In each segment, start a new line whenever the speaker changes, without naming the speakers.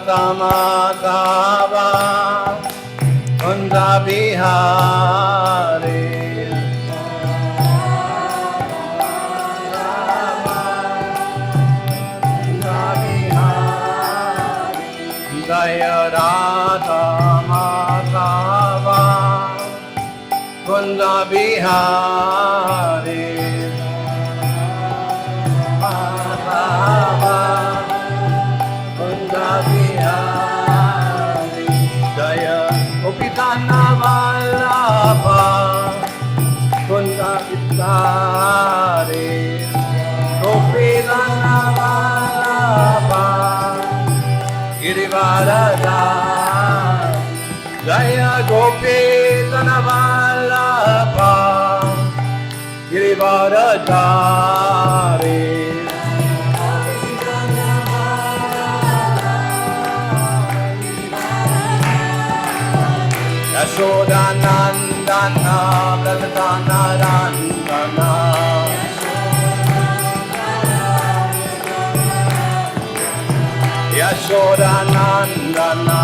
Madhava Kunda Bihari Jaya Radha Madhava Kunda Bihari Madhava Kunda Bihari Jaya Gopikana Vallabha Kunda Bihari Gopikana Vallabha Girivaraja Jaya Gopikana Vallabha Girivaraja Yashoda Nandana Pradatana Randana Yashoda Nandana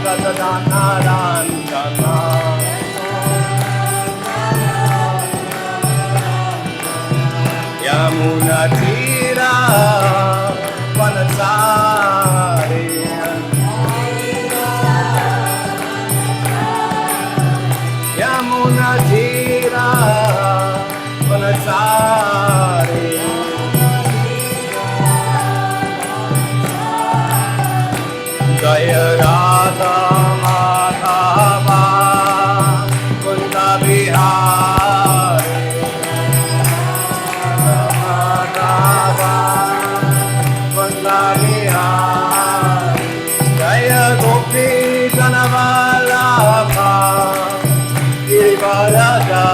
Pradatana Randana Yamuna Tira Vanasari Yamuna Tira Vanasari Jaya Radha Madhava Kunda Bihari Madhava Kunda Bihari Jaya Gopikana Vallabha Girivaraja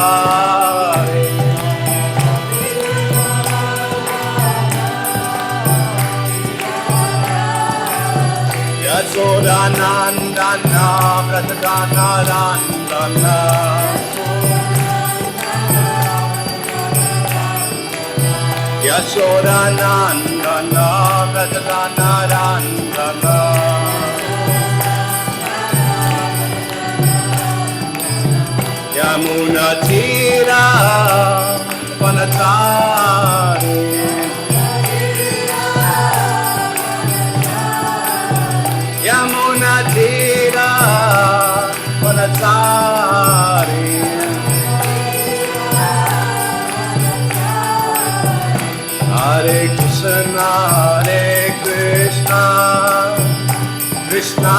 Yashoda Nandana Pradatana Randana Yashoda Nandana Pradatana Randana Yamuna Tira Vanatari Yamuna Tira Vanatari Hare Krishna Hare Krishna Krishna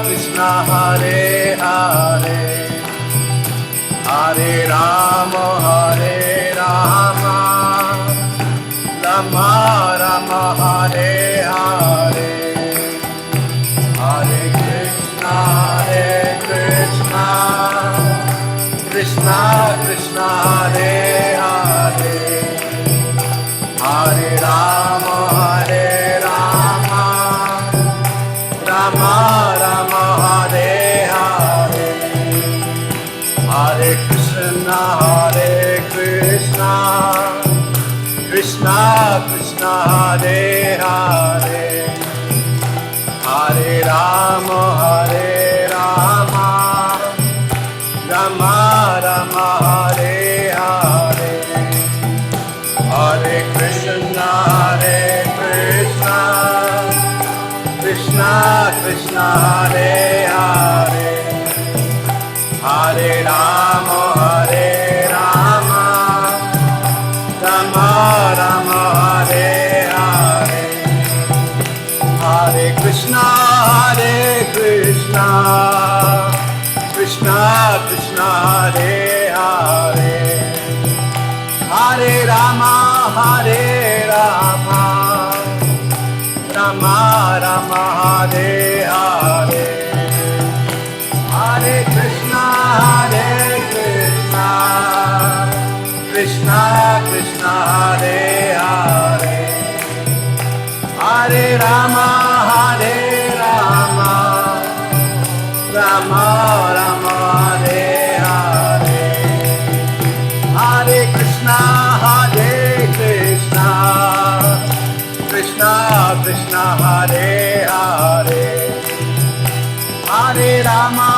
Krishna Hare Hare Hare Rama Hare Rama Rama Rama Hare Hare Hare Krishna Krishna Krishna Hare Hare Hare Rama Hare Rama Rama Rama Hare Hare Hare Krishna Krishna Krishna Hare Hare Hare Rama Hare Rama Rama Rama Hare Hare Hare Krishna Krishna Krishna Hare Hare Hare Rama Hare Rama Rama Rama Hare Hare Hare Krishna Krishna Krishna Hare Hare Hare Rama Hare Rama Rama Rama Hare Hare Hare Krishna Krishna Krishna Hare Hare Hare Rama Hare Rama Rama Rama Hare Hare Hare Krishna Krishna Krishna Hare Hare Hare Rama,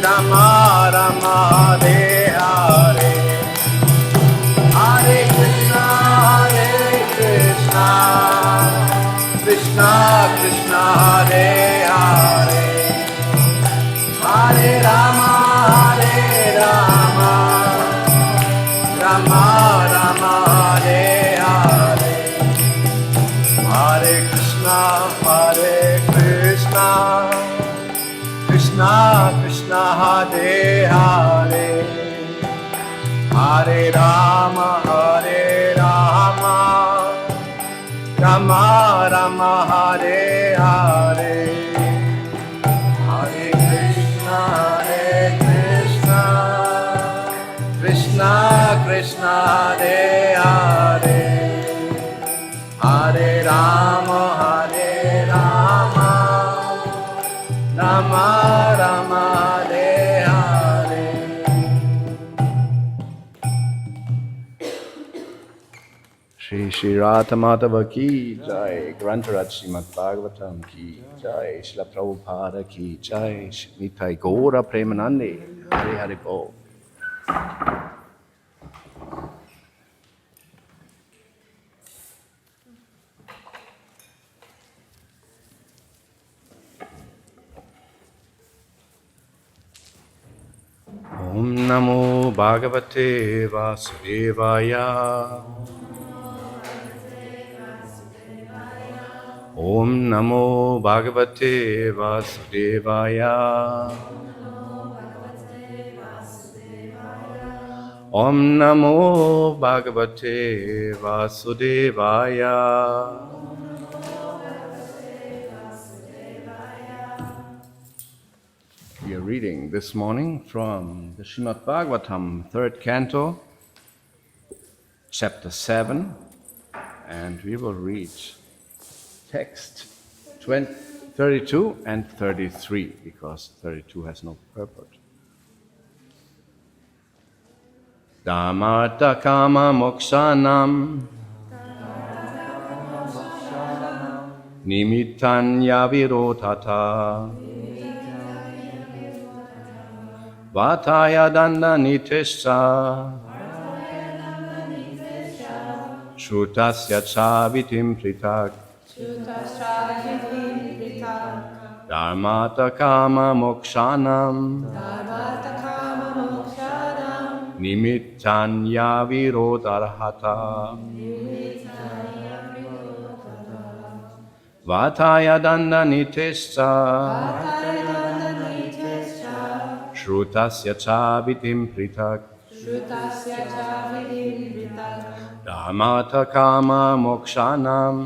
Rama Rama, Hare Hare, Hare Krishna, Krishna Krishna, Hare Hare, Hare Rama, Rama Rama, Hare Hare, Hare Krishna, Krishna Krishna, Hare Hare, Hare Rama, Rama Rama, Hare Hare, Hare Krishna, Krishna Krishna, Hare Hare, Hare Rama, Rama Rama, Hare Hare. Shri Radha Madhava ki jai, Grantaraj Srimad Bhagavatam ki jai, Srila Prabhupada ki jai, Nitai Gaura Premanande, Hare Hare Bol. Om Namo Bhagavate Vasudevaya. Om Namo Bhagavate Vasudevaya. Om Namo Bhagavate Vasudevaya. We are reading this morning from the Srimad Bhagavatam, 3rd canto, chapter 7, and we will read text 32 and 33, because 32 has no purport. Dhammartha kama mokshanam nimittan yavirodhata vataya danda nitesha shrutasya cha vitim pritak dharmata kama mokshanam nimittan yavirodharhata vataya danda nitesha shrutasya cha vitim pritak dharmata kama mokshanam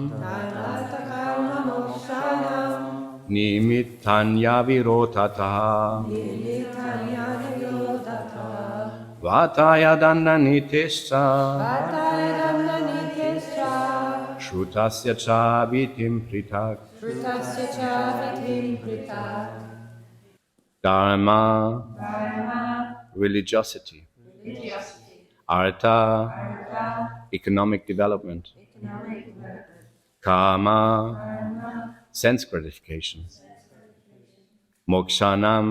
nimittan yavirodhata vataya danda nitesha shrutasya cha vitim pritak dharma, religiosity, artha, economic development, kama, sense gratification, mokshanam,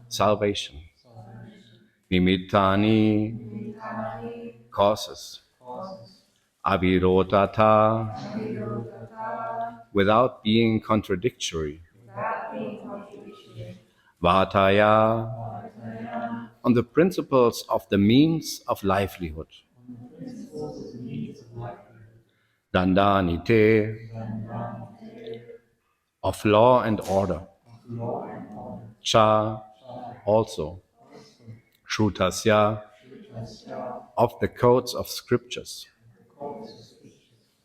salvation, nimittani, causes, avirodhata, without being contradictory, vataya, on the principles of the means of livelihood, dandanite, of law and order, cha, also, shrutasya, of the codes of scriptures,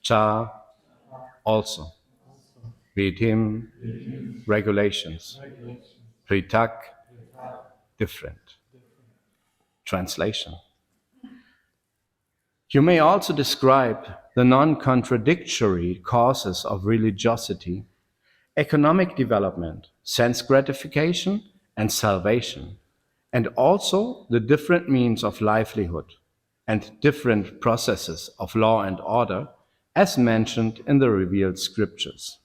cha, also, vidhim, regulations, pritak, different. Translation. You may also describe the non-contradictory causes of religiosity, economic development, sense gratification, and salvation, and also the different means of livelihood and different processes of law and order as mentioned in the revealed scriptures.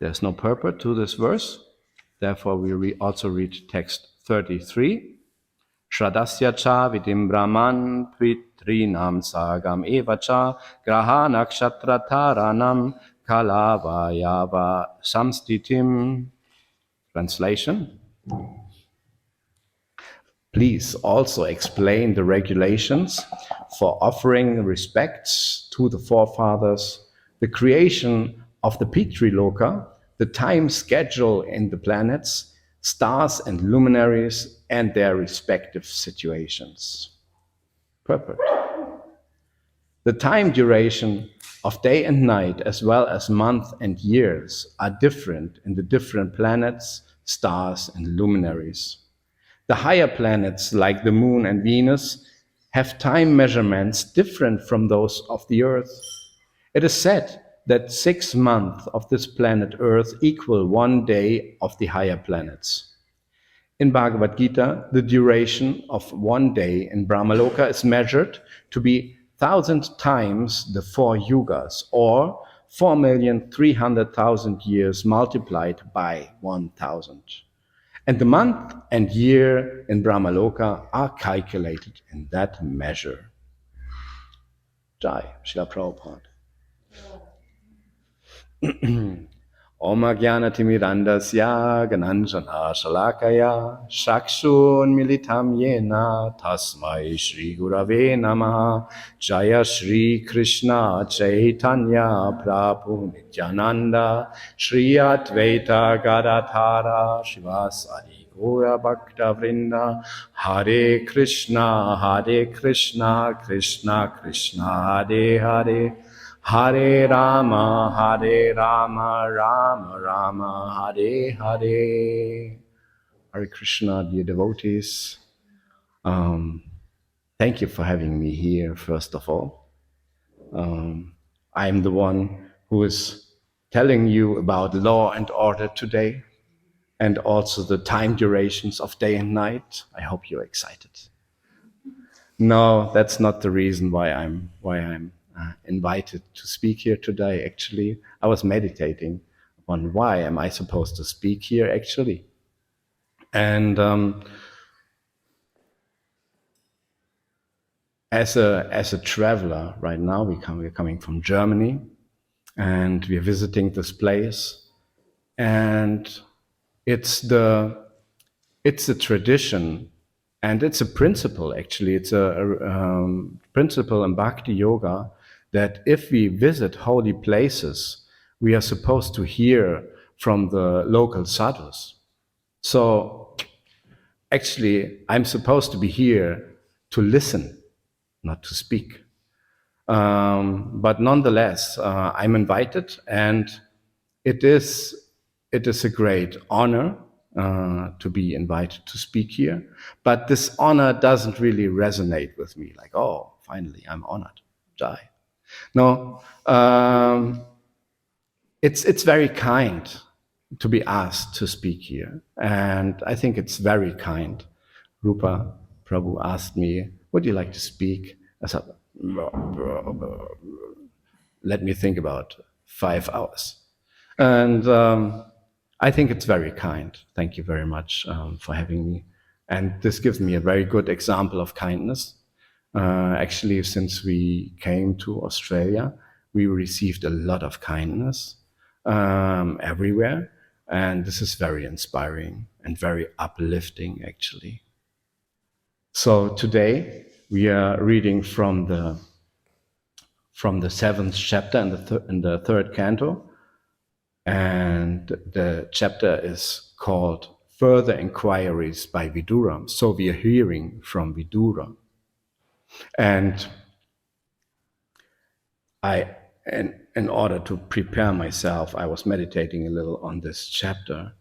There's no purport to this verse. Therefore, we also read text 33. Shradasya cha vidim brahman pitrinam sagam evacha graha nakshatra taranam kalavayava samstitim. Translation. Please also explain the regulations for offering respects to the forefathers, the creation of the Pitriloka, the time schedule in the planets, stars and luminaries, and their respective situations. Purport. The time duration of day and night, as well as month and years, are different in the different planets, stars, and luminaries. The higher planets, like the Moon and Venus, have time measurements different from those of the Earth. It is said that 6 months of this planet Earth equal 1 day of the higher planets. In Bhagavad Gita, the duration of 1 day in Brahmaloka is measured to be 1,000 times the 4 yugas, or 4,300,000 years multiplied by 1,000. And the month and year in Brahmaloka are calculated in that measure. Jai, Srila Prabhupada. Om Jnanatimidandasya Gananjana Shalakaya Shakshun Militam Yena Tasmai Shri Gurave Namaha Jaya Shri Krishna Chaitanya Prabhu Nityananda Shri Advaita Gadadhara Shivasari Gaura Bhakta Vrinda Hare Krishna Krishna Krishna Hare Hare Hare Rama, Rama Rama, Hare Hare. Hare Krishna, dear devotees. Thank you for having me here, first of all. I'm the one who is telling you about law and order today, and also the time durations of day and night. I hope you're excited. No, that's not the reason why I'm invited to speak here today. Actually, I was meditating on why am I supposed to speak here actually. And as a traveler right now, we're coming from Germany, and we're visiting this place, and it's a tradition. And it's a principle, actually. It's a principle in Bhakti Yoga that if we visit holy places, we are supposed to hear from the local sadhus. So actually, I'm supposed to be here to listen, not to speak. But nonetheless, I'm invited, and it is a great honor to be invited to speak here. But this honor doesn't really resonate with me, like, oh, finally, I'm honored. Jai. No, it's very kind to be asked to speak here. And I think it's very kind. Rupa Prabhu asked me, would you like to speak? I said, let me think about 5 hours. And I think it's very kind. Thank you very much for having me. And this gives me a very good example of kindness. Actually, since we came to Australia, we received a lot of kindness everywhere. And this is very inspiring and very uplifting, actually. So today we are reading from the 7th chapter in the 3rd canto. And the chapter is called Further Inquiries by Vidura. So we are hearing from Vidura. And in order to prepare myself, I was meditating a little on this chapter.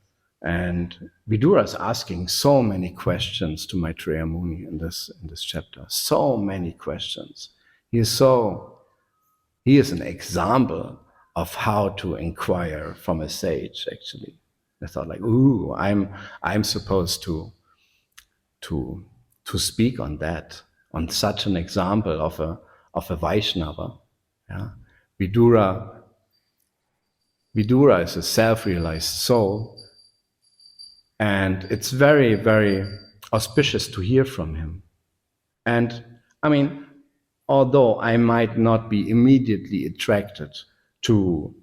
And Vidura is asking so many questions to Maitreya Muni in this chapter. So many questions. He is an example of how to inquire from a sage, actually. I thought, like, ooh, I'm supposed to speak on that, on such an example of a Vaishnava. Yeah? Vidura Vidura is a self-realized soul, and it's very, very auspicious to hear from him. And I mean, although I might not be immediately attracted to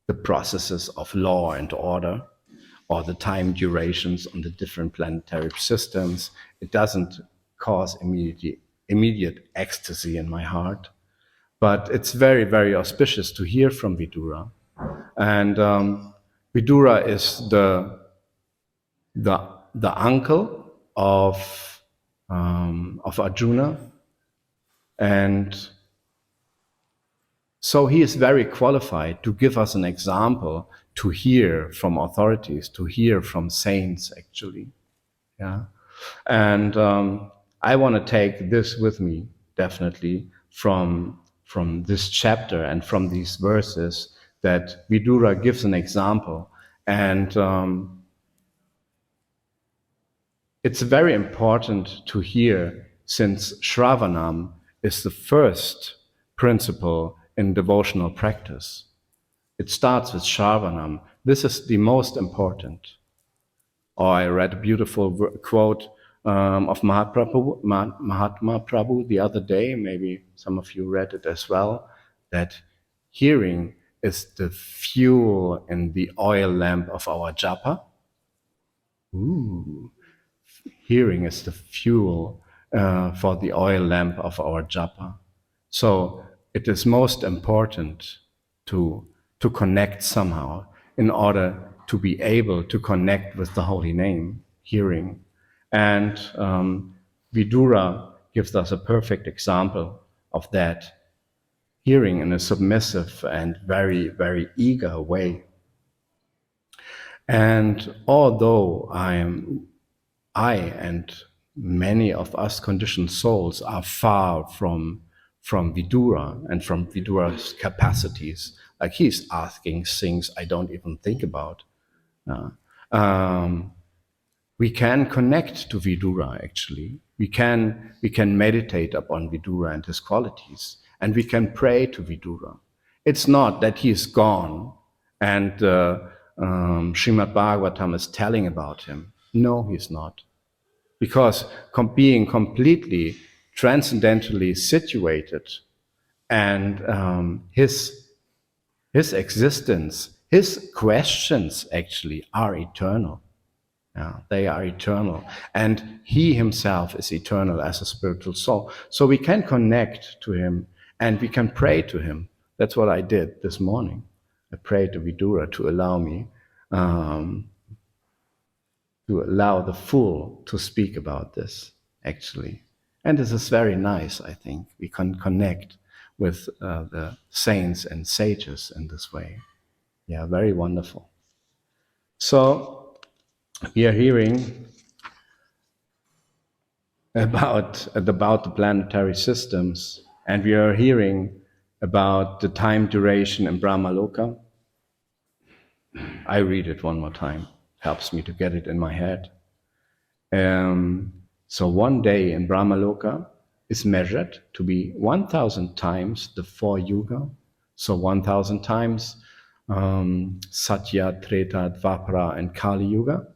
the processes of law and order or the time durations on the different planetary systems, it doesn't cause immediate ecstasy in my heart. But it's very, very auspicious to hear from Vidura. And Vidura is the, the uncle of Arjuna. And so he is very qualified to give us an example, to hear from authorities, to hear from saints, actually. Yeah. And I want to take this with me, definitely, from this chapter and from these verses, that Vidura gives an example. And it's very important to hear, since Shravanam is the first principle in devotional practice. It starts with Shravanam. This is the most important. Or I read a beautiful quote of Mahatma Prabhu the other day, maybe some of you read it as well, that hearing is the fuel in the oil lamp of our japa. Ooh. Hearing is the fuel for the oil lamp of our japa. So it is most important to connect somehow in order to be able to connect with the holy name, hearing. And Vidura gives us a perfect example of that, hearing in a submissive and very, very eager way. And although I and many of us conditioned souls are far from Vidura and from Vidura's capacities. Like, he's asking things I don't even think about. We can connect to Vidura, actually. We can meditate upon Vidura and his qualities, and we can pray to Vidura. It's not that he is gone and Srimad Bhagavatam is telling about him. No, he's not. Because being completely transcendentally situated, and his existence, his questions actually are eternal. Yeah, they are eternal. And he himself is eternal as a spiritual soul. So we can connect to him and we can pray to him. That's what I did this morning. I prayed to Vidura to allow me to allow the fool to speak about this, actually. And this is very nice, I think. We can connect with the saints and sages in this way. Yeah, very wonderful. So we are hearing about the planetary systems, and we are hearing about the time duration in Brahmaloka. I read it one more time. Helps me to get it in my head. So one day in Brahmaloka is measured to be 1,000 times the 4 yuga. So 1,000 times Satya, Treta, Dvapara, and Kali Yuga.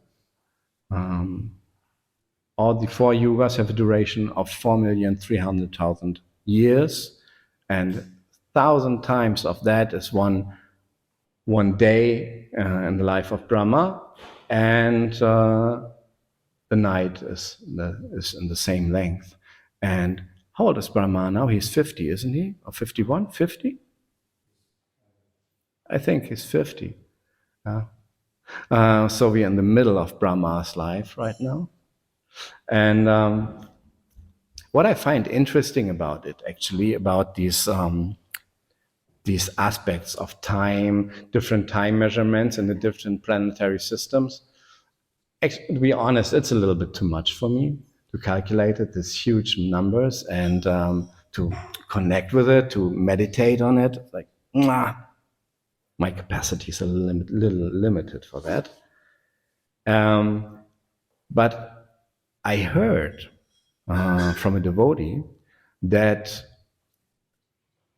All the 4 yugas have a duration of 4,300,000 years, and 1,000 times of that is one day in the life of Brahma, and the night is in the same length. And how old is Brahma now? He's 50, isn't he? Or 51? 50? I think he's 50. So we're in the middle of Brahma's life right now. And what I find interesting about it, actually, about these aspects of time, different time measurements in the different planetary systems, to be honest, it's a little bit too much for me to calculate it, these huge numbers, and to connect with it, to meditate on it. Like, my capacity is a little limited for that. But I heard from a devotee that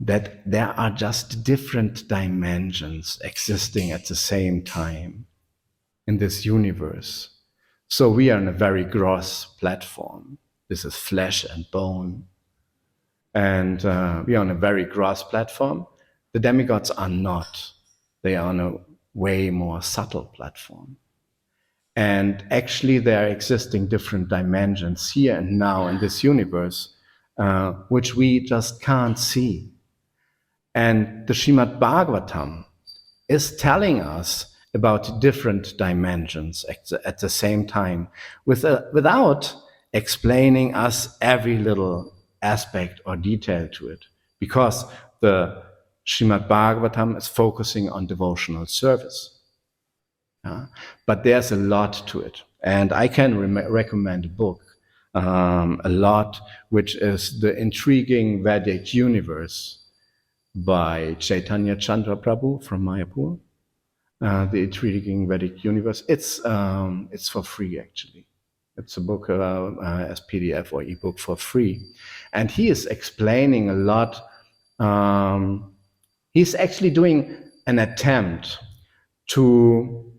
that there are just different dimensions existing at the same time in this universe. So we are on a very gross platform. This is flesh and bone. And we are on a very gross platform. The demigods are not. They are on a way more subtle platform. And actually, there are existing different dimensions here and now in this universe, which we just can't see. And the Srimad Bhagavatam is telling us about different dimensions at the same time, without explaining us every little aspect or detail to it, because the Srimad Bhagavatam is focusing on devotional service. But there's a lot to it. And I can recommend a book a lot, which is The Intriguing Vedic Universe by Chaitanya Chandra Prabhu from Mayapur. The Intriguing Vedic Universe. It's for free, actually. It's a book as PDF or ebook for free. And he is explaining a lot. He's actually doing an attempt to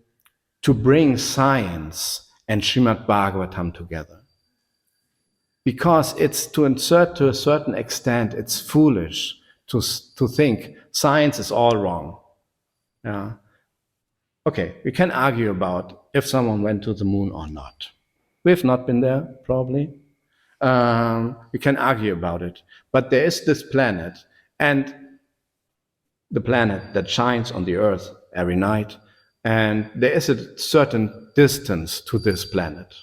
bring science and Srimad Bhagavatam together. Because it's to a certain extent, it's foolish to think science is all wrong. Yeah. Okay, we can argue about if someone went to the moon or not. We've not been there, probably. We can argue about it. But there is this planet, and the planet that shines on the Earth every night, and there is a certain distance to this planet.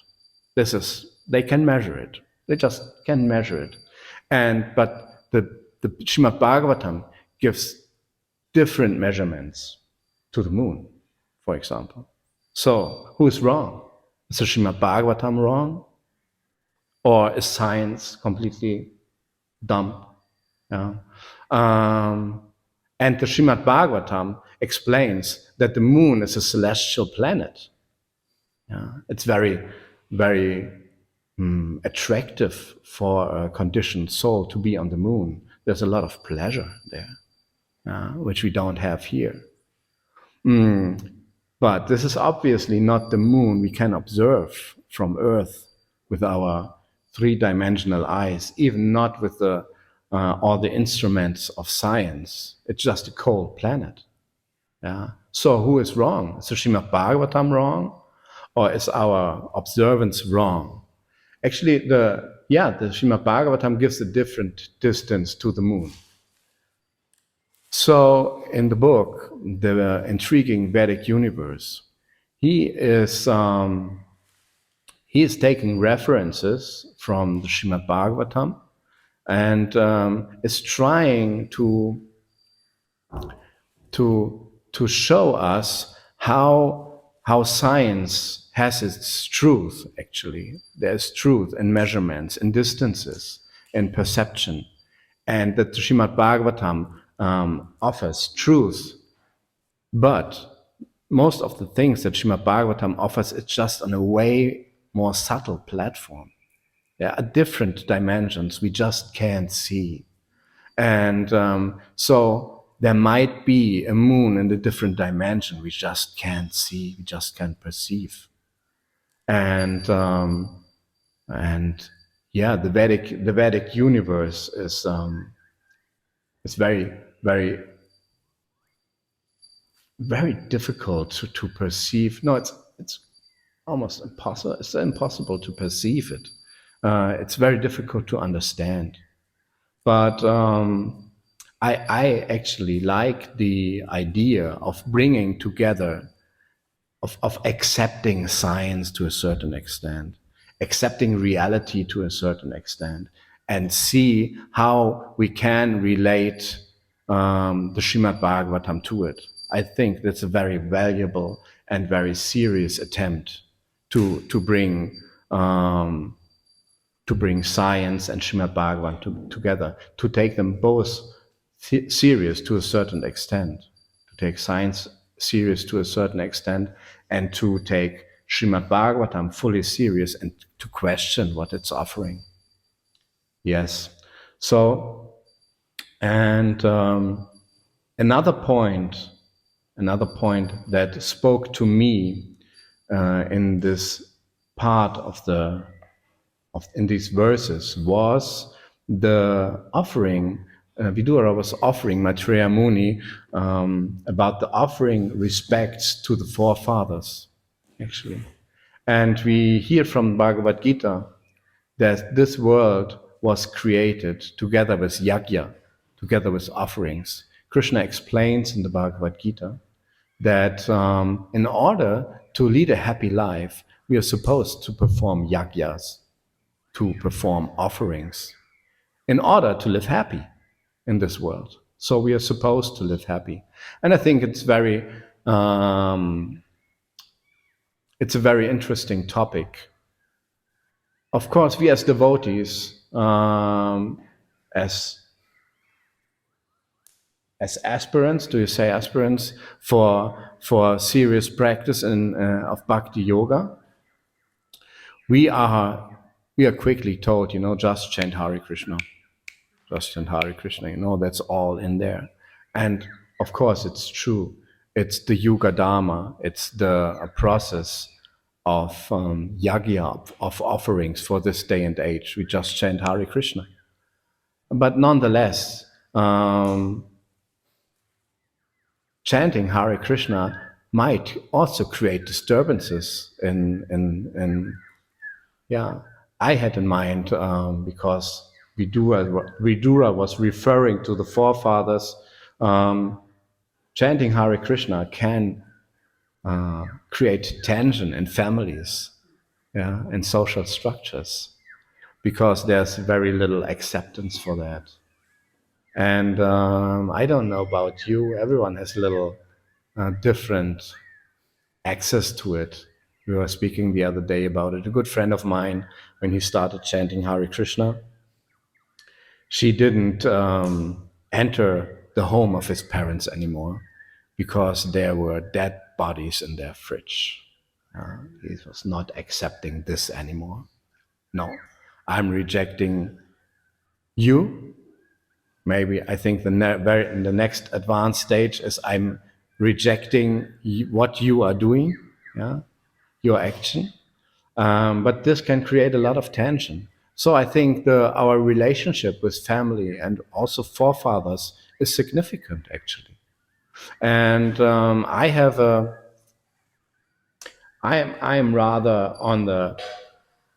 They can measure it. They just can measure it. But the Srimad Bhagavatam gives different measurements to the moon, for example. So who's wrong? Is the Srimad Bhagavatam wrong? Or is science completely dumb? Yeah. And the Srimad Bhagavatam explains that the moon is a celestial planet. Yeah. It's very, very attractive for a conditioned soul to be on the moon. There's a lot of pleasure there, which we don't have here. But this is obviously not the moon we can observe from Earth with our three-dimensional eyes, even not with all the instruments of science. It's just a cold planet. Yeah. So who is wrong? Is the Srimad Bhagavatam wrong? Or is our observance wrong? Actually, the Srimad Bhagavatam gives a different distance to the moon. So in the book, The Intriguing Vedic Universe, he is taking references from the Srimad Bhagavatam and is trying to show us how science has its truth, actually. There's truth in measurements, in distances, in perception, and that the Srimad Bhagavatam offers truth. But most of the things that Srimad Bhagavatam offers, it's just on a way more subtle platform. There are different dimensions we just can't see. And so there might be a moon in a different dimension we just can't see, we just can't perceive. And yeah, the Vedic universe is very, very, very difficult to perceive. No, it's almost impossible. It's impossible to perceive it. It's very difficult to understand. But I actually like the idea of bringing together, of accepting science to a certain extent, accepting reality to a certain extent, and see how we can relate the Srimad Bhagavatam to it. I think that's a very valuable and very serious attempt to bring science and Srimad Bhagavatam together, to take them both serious to a certain extent, to take science serious to a certain extent, and to take Srimad Bhagavatam fully serious and to question what it's offering. Yes. So And another point that spoke to me in this part of in these verses was the offering. Vidura was offering Maitreya Muni about the offering respects to the forefathers, actually. And we hear from Bhagavad Gita that this world was created together with yajna, together with offerings. Krishna explains in the Bhagavad Gita that in order to lead a happy life, we are supposed to perform yajnas, to perform offerings, in order to live happy in this world. So we are supposed to live happy. And I think it's it's a very interesting topic. Of course, we as devotees, as aspirants, do you say aspirants, for serious practice of bhakti yoga, we are quickly told, just chant Hare Krishna, just chant Hare Krishna, that's all in there. And of course, it's true. It's the Yuga Dharma. It's a process of yajna, of offerings for this day and age. We just chant Hare Krishna. But nonetheless, chanting Hare Krishna might also create disturbances I had in mind because Vidura was referring to the forefathers. Chanting Hare Krishna can create tension in families, in social structures, because there's very little acceptance for that. And I don't know about you, everyone has a little different access to it. We were speaking the other day about it. A good friend of mine, when he started chanting Hare Krishna, she didn't enter the home of his parents anymore because there were dead bodies in their fridge. He was not accepting this anymore. No, I'm rejecting you. Maybe I think the next advanced stage is I'm rejecting what you are doing, your action. But this can create a lot of tension. So I think our relationship with family and also forefathers is significant, actually. And I am rather on the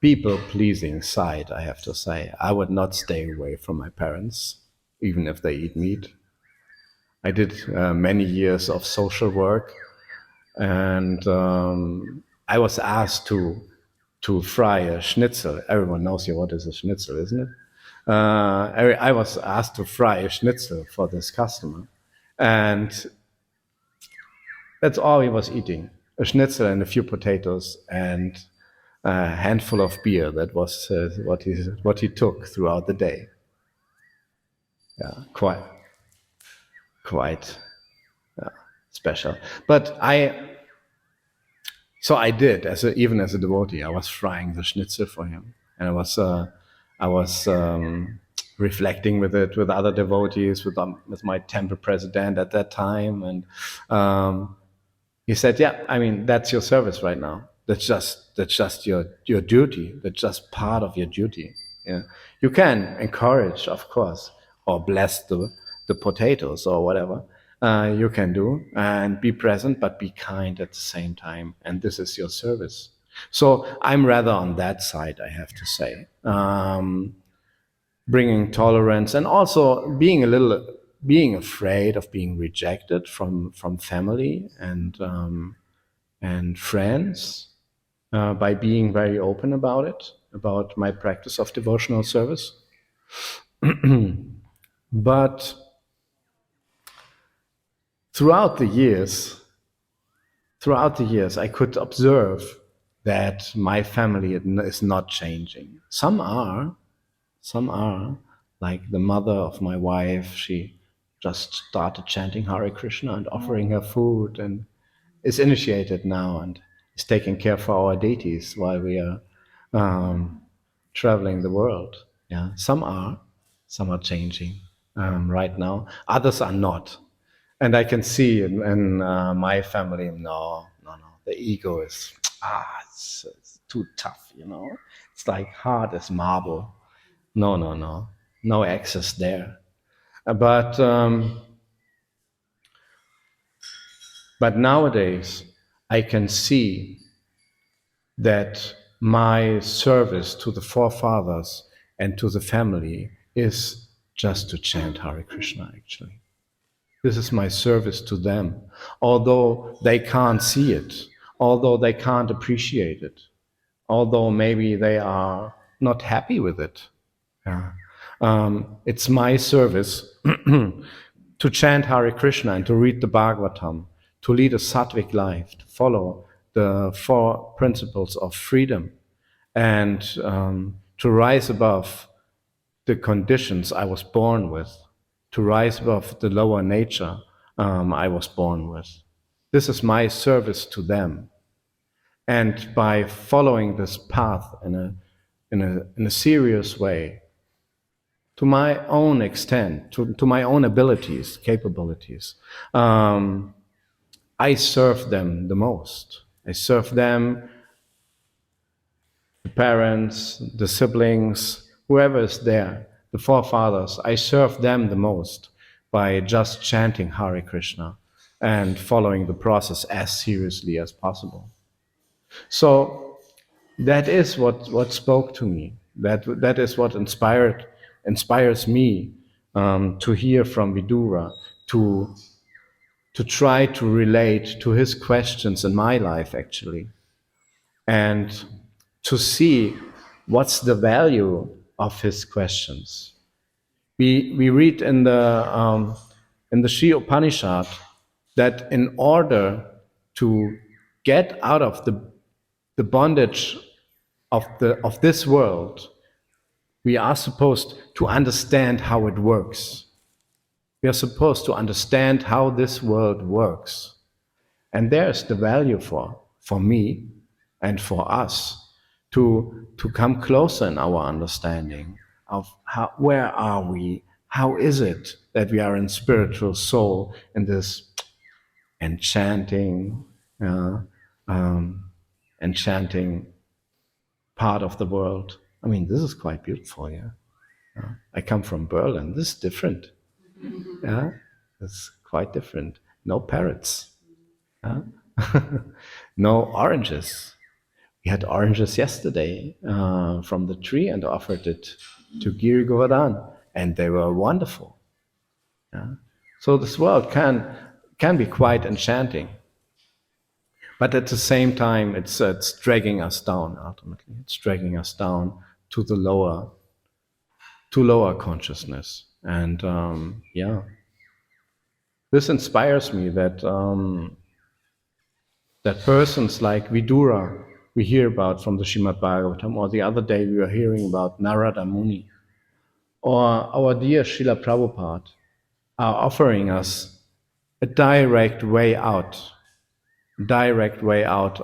people-pleasing side, I have to say. I would not stay away from my parents, even if they eat meat. I did many years of social work, and I was asked to fry a schnitzel. Everyone knows here what is a schnitzel, isn't it? I was asked to fry a schnitzel for this customer, and that's all he was eating: a schnitzel and a few potatoes and a handful of beer. That was what he took throughout the day. Yeah, quite special. But so I did, even as a devotee, I was frying the schnitzel for him, and I was reflecting with it with other devotees, with my temple president at that time, and he said, "Yeah, I mean that's your service right now. That's just your duty. That's just part of your duty. Yeah, you can encourage, of course, or bless the potatoes or whatever." You can do and be present, but be kind at the same time. And this is your service. So I'm rather on that side, I have to say, bringing tolerance and also being afraid of being rejected from family and friends by being very open about it, about my practice of devotional service. But throughout the years, I could observe that my family is not changing. Some are, like the mother of my wife. She just started chanting Hare Krishna and offering her food, and is initiated now and is taking care for our deities while we are traveling the world. Yeah, some are changing. right now. Others are not. And I can see in my family, no. The ego is, it's too tough, It's like hard as marble. No access there. But nowadays, I can see that my service to the forefathers and to the family is just to chant Hare Krishna, actually. This is my service to them, although they can't see it, although they can't appreciate it, although maybe they are not happy with it. Yeah. It's my service to chant Hare Krishna and to read the Bhagavatam, to lead a sattvic life, to follow the 4 principles of freedom, and to rise above the conditions I was born with, to rise above the lower nature I was born with. This is my service to them. And by following this path in a serious way, to my own extent, to my own abilities, capabilities, I serve them the most. I serve them, the parents, the siblings, whoever is there, the forefathers. I serve them the most by just chanting Hare Krishna and following the process as seriously as possible. So that is what spoke to me. That is what inspires me to hear from Vidura, to try to relate to his questions in my life, actually, and to see what's the value of his questions. We read in the Sri Upanishad that in order to get out of the bondage of this world, we are supposed to understand how it works. We are supposed to understand how this world works. And there's the value for me and for us to come closer in our understanding of where are we, how is it that we are in spiritual soul in this enchanting part of the world. I mean, this is quite beautiful, yeah. I come from Berlin. This is different. Yeah, it's quite different. No parrots. Yeah? No oranges. We had oranges yesterday from the tree and offered it to Giri Govardhan, and they were wonderful. Yeah? So this world can be quite enchanting, but at the same time, it's dragging us down. Ultimately, it's dragging us down to the lower consciousness, and this inspires me that that persons like Vidura we hear about from the Srimad Bhagavatam, or the other day we were hearing about Narada Muni, or our dear Srila Prabhupada, are offering us a direct way out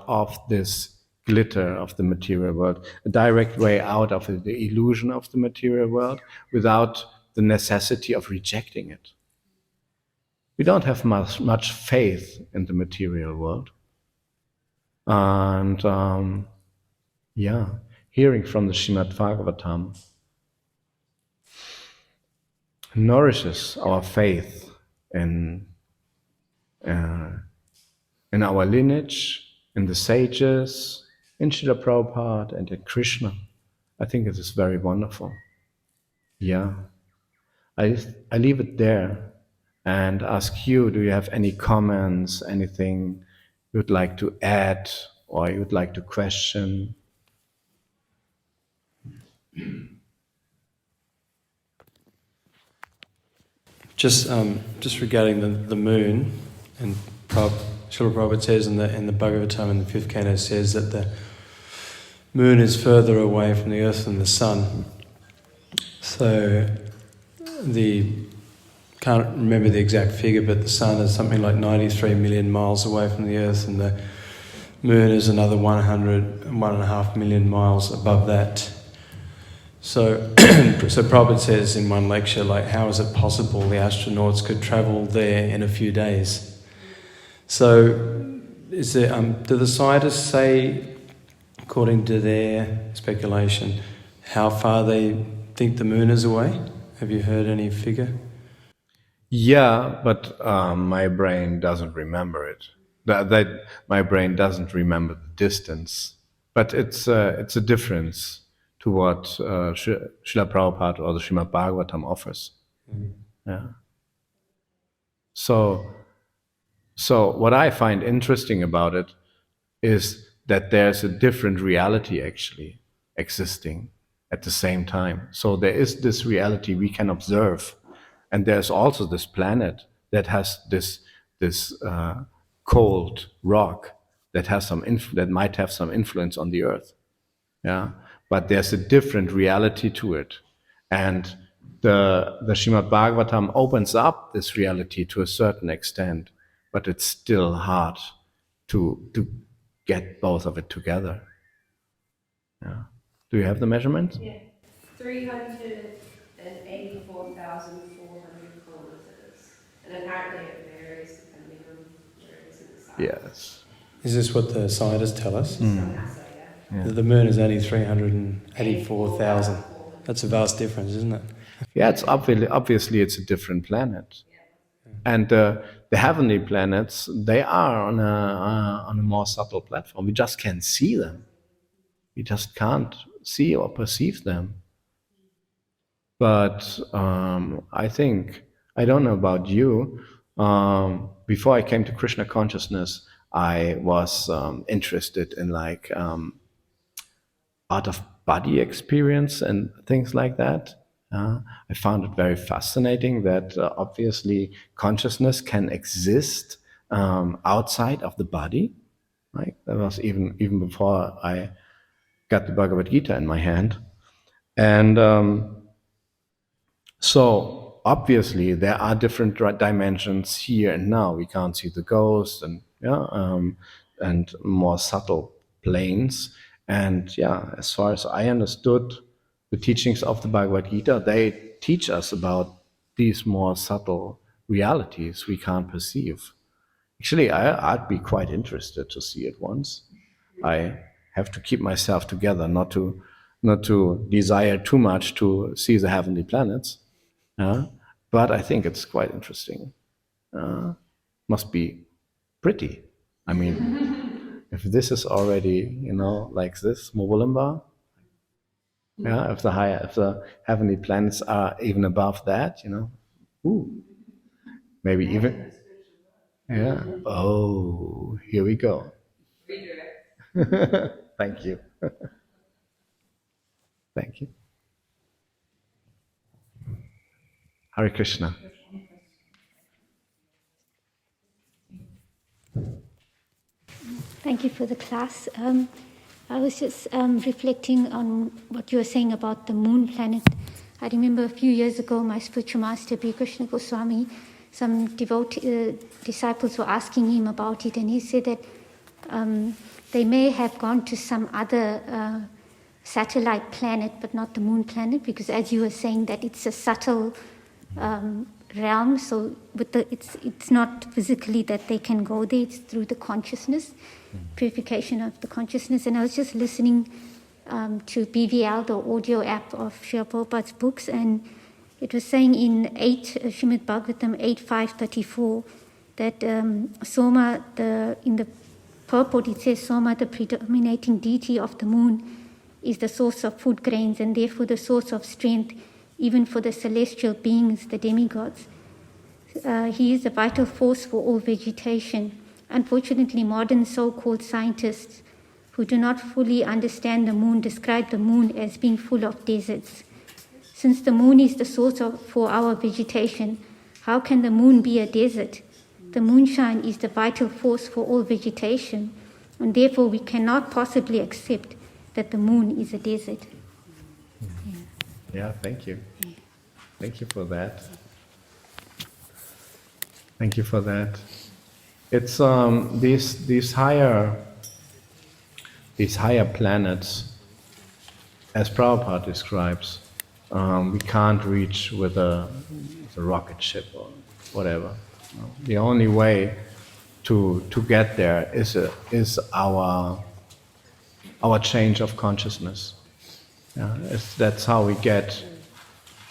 of this glitter of the material world, a direct way out of the illusion of the material world without the necessity of rejecting it. We don't have much faith in the material world. And hearing from the Srimad Bhagavatam nourishes our faith in our lineage, in the sages, in Srila Prabhupada, and in Krishna. I think it is very wonderful. Yeah. I leave it there and ask you, do you have any comments, anything you would like to add or you would like to question?
Just regarding the moon, and Srila Prabhupada says in the Bhagavatam in the 5th canto says that the moon is further away from the earth than the sun. So can't remember the exact figure, but the sun is something like 93 million miles away from the earth, and the moon is another 1.5 million miles above that. So, so Prabhupada says in one lecture, like, how is it possible the astronauts could travel there in a few days? So, is there, do the scientists say, according to their speculation, how far they think the moon is away? Have you heard any figure?
Yeah, but my brain doesn't remember it. That my brain doesn't remember the distance. But it's a difference to what Srila Prabhupada or the Srimad Bhagavatam offers. Yeah. So what I find interesting about it is that there's a different reality actually existing at the same time. So there is this reality we can observe, and there's also this planet that has this cold rock that has that might have some influence on the Earth. Yeah, but there's a different reality to it, and the Srimad Bhagavatam opens up this reality to a certain extent, but it's still hard to get both of it together. Yeah. Do you have the measurement?
Yeah, 384,400 kilometers, and apparently it varies depending on where it is in the sky.
Yes.
Is this what the scientists tell us?
From NASA, yeah.
The moon is only 384,000. That's a vast difference, isn't it?
Yeah, it's obviously it's a different planet, and the heavenly planets, they are on a more subtle platform. We just can't see them. We just can't see or perceive them. But I think, I don't know about you, before I came to Krishna consciousness, I was interested in like out of body experience and things like that. I found it very fascinating that obviously consciousness can exist outside of the body. Right? That was even before I got the Bhagavad Gita in my hand, and so obviously there are different dimensions here and now. We can't see the ghost and and more subtle planes. And yeah, as far as I understood the teachings of the Bhagavad Gita, they teach us about these more subtle realities we can't perceive. Actually, I'd be quite interested to see it once. I have to keep myself together, not to desire too much to see the heavenly planets. But I think it's quite interesting. Must be pretty. I mean, if this is already, like this, Mobulimba, yeah, if the heavenly planets are even above that, ooh, maybe even, yeah. Oh, here we go. Thank you. Thank you. Hare Krishna.
Thank you for the class. I was just reflecting on what you were saying about the moon planet. I remember a few years ago, my spiritual master, B. Krishna Goswami, some disciples were asking him about it, and he said that they may have gone to some other satellite planet, but not the moon planet, because as you were saying, that it's a subtle realm, so it's not physically that they can go there, it's through the consciousness, purification of the consciousness. And I was just listening to BVL, the audio app of Srila Prabhupada's books, and it was saying in Srimad Bhagavatam 8.5.34 that Soma, in the purport it says Soma, the predominating deity of the moon, is the source of food grains and therefore the source of strength even for the celestial beings, the demigods. He is the vital force for all vegetation. Unfortunately, modern so-called scientists who do not fully understand the moon describe the moon as being full of deserts. Since the moon is the source for our vegetation, how can the moon be a desert? The moonshine is the vital force for all vegetation, and therefore we cannot possibly accept that the moon is a desert.
Yeah, thank you. Thank you for that. Thank you for that. It's these higher planets. as Prabhupada describes, we can't reach with a rocket ship or whatever. The only way to get there is our change of consciousness. Yeah, that's how we get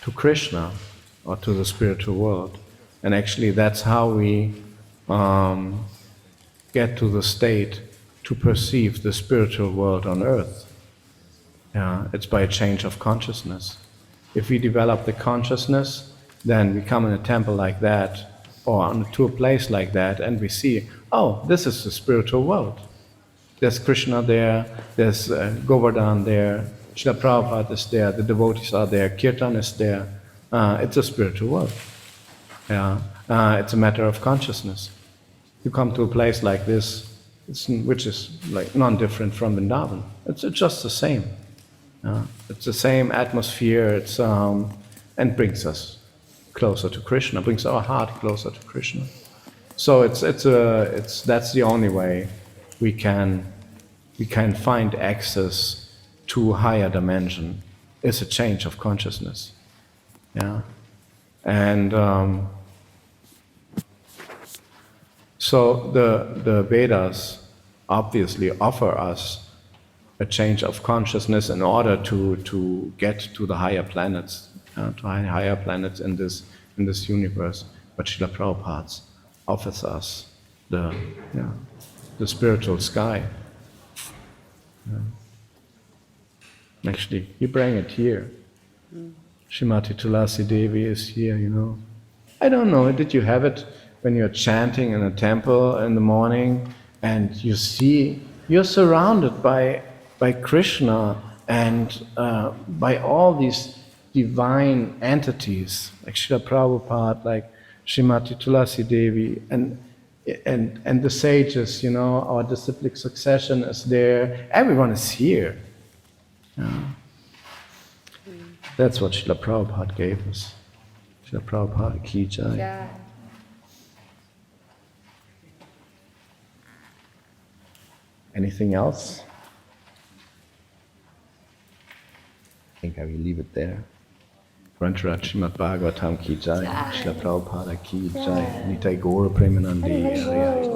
to Krishna or to the spiritual world. And actually that's how we get to the state to perceive the spiritual world on earth. Yeah, it's by a change of consciousness. If we develop the consciousness, then we come in a temple like that or to a place like that and we see, oh, this is the spiritual world. There's Krishna there, there's Govardhan there, Srila Prabhupada is there, the devotees are there, Kirtan is there. It's a spiritual world. Yeah. It's a matter of consciousness. You come to a place like this, which is like non-different from Vrindavan. It's just the same. It's the same atmosphere. It's and brings us closer to Krishna. Brings our heart closer to Krishna. So that's the only way we can find access to a higher dimension. Is a change of consciousness. Yeah, and so the Vedas obviously offer us a change of consciousness in order to get to the higher planets, to higher planets in this universe. But Srila Prabhupada offers us the spiritual sky. Actually, you bring it here. Srimati Tulasi Devi is here, you know. I don't know, did you have it when you're chanting in a temple in the morning and you see you're surrounded by Krishna and by all these divine entities, like Srila Prabhupada, like Srimati Tulasi Devi, and the sages, you know, our disciplic succession is there, everyone is here. That's what Srila Prabhupada gave us. Srila Prabhupada Ki Jai.
Yeah.
Anything else? I think I will leave it there. Grantharaj Srimad Bhagavatam Ki Jai. Srila Prabhupada Ki Jai. Nitai Gaura Premanandi.